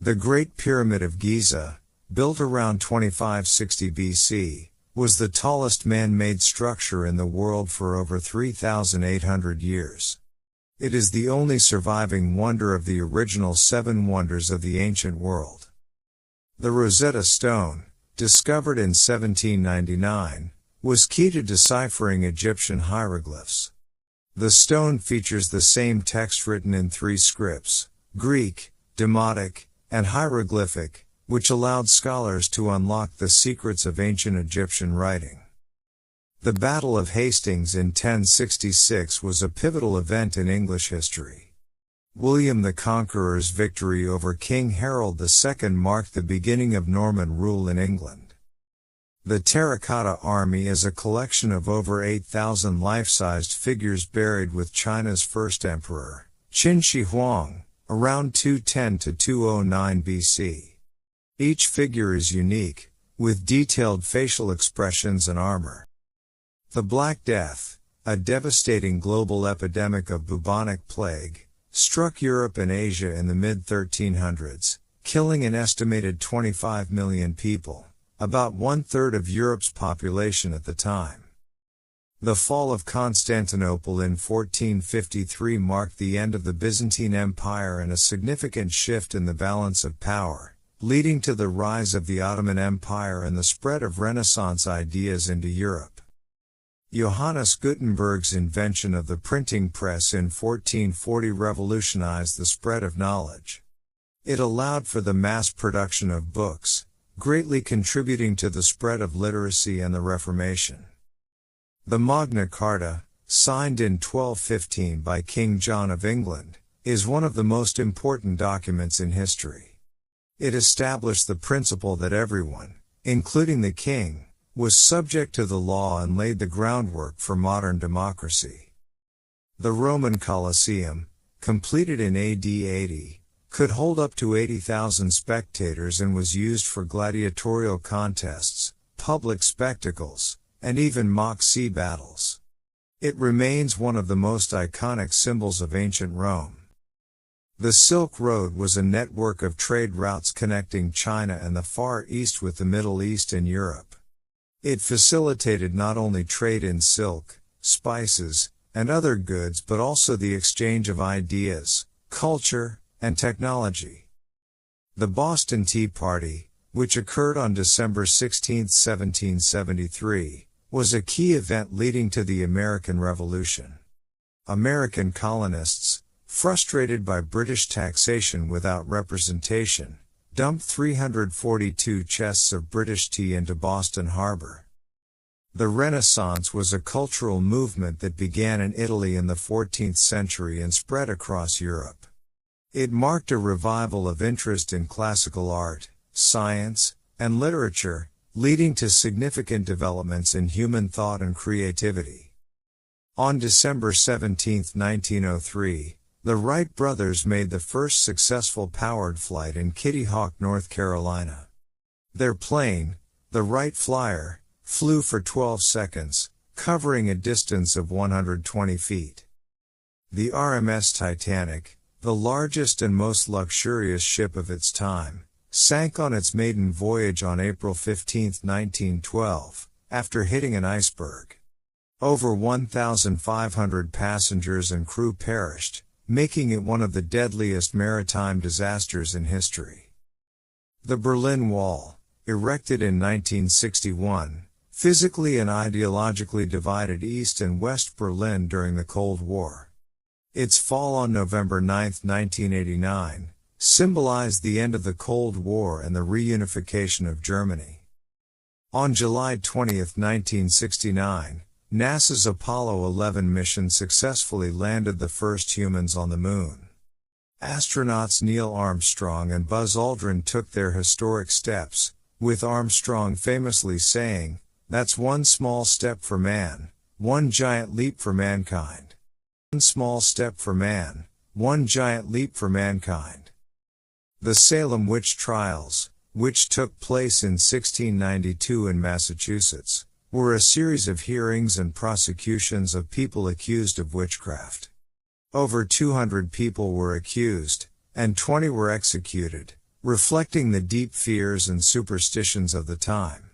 The Great Pyramid of Giza, built around 2560 BC, was the tallest man-made structure in the world for over 3,800 years. It is the only surviving wonder of the original 7 wonders of the ancient world. The Rosetta Stone, discovered in 1799, was key to deciphering Egyptian hieroglyphs. The stone features the same text written in 3 scripts, Greek, Demotic, and hieroglyphic, which allowed scholars to unlock the secrets of ancient Egyptian writing. The Battle of Hastings in 1066 was a pivotal event in English history. William the Conqueror's victory over King Harold II marked the beginning of Norman rule in England. The Terracotta Army is a collection of over 8,000 life-sized figures buried with China's first emperor, Qin Shi Huang, around 210 to 209 BC. Each figure is unique, with detailed facial expressions and armor. The Black Death, a devastating global epidemic of bubonic plague, struck Europe and Asia in the mid-1300s, killing an estimated 25 million people, about 1/3 of Europe's population at the time. The Fall of Constantinople in 1453 marked the end of the Byzantine Empire and a significant shift in the balance of power, leading to the rise of the Ottoman Empire and the spread of Renaissance ideas into Europe. Johannes Gutenberg's invention of the printing press in 1440 revolutionized the spread of knowledge. It allowed for the mass production of books, greatly contributing to the spread of literacy and the Reformation. The Magna Carta, signed in 1215 by King John of England, is one of the most important documents in history. It established the principle that everyone, including the king, was subject to the law and laid the groundwork for modern democracy. The Roman Colosseum, completed in AD 80, could hold up to 80,000 spectators and was used for gladiatorial contests, public spectacles, and even mock sea battles. It remains one of the most iconic symbols of ancient Rome. The Silk Road was a network of trade routes connecting China and the Far East with the Middle East and Europe. It facilitated not only trade in silk, spices, and other goods but also the exchange of ideas, culture, and technology. The Boston Tea Party, which occurred on December 16, 1773, was a key event leading to the American Revolution. American colonists, frustrated by British taxation without representation, dumped 342 chests of British tea into Boston Harbor. The Renaissance was a cultural movement that began in Italy in the 14th century and spread across Europe. It marked a revival of interest in classical art, science, and literature, leading to significant developments in human thought and creativity. On December 17, 1903, the Wright brothers made the first successful powered flight in Kitty Hawk, North Carolina. Their plane, the Wright Flyer, flew for 12 seconds, covering a distance of 120 feet. The RMS Titanic, the largest and most luxurious ship of its time, sank on its maiden voyage on April 15, 1912, after hitting an iceberg. Over 1,500 passengers and crew perished, making it one of the deadliest maritime disasters in history. The Berlin Wall, erected in 1961, physically and ideologically divided East and West Berlin during the Cold War. Its fall on November 9, 1989, symbolized the end of the Cold War and the reunification of Germany. On July 20, 1969, NASA's Apollo 11 mission successfully landed the first humans on the Moon. Astronauts Neil Armstrong and Buzz Aldrin took their historic steps, with Armstrong famously saying, "That's one small step for man, one giant leap for mankind. One small step for man, one giant leap for mankind." The Salem witch trials, which took place in 1692 in Massachusetts, were a series of hearings and prosecutions of people accused of witchcraft. Over 200 people were accused, and 20 were executed, reflecting the deep fears and superstitions of the time.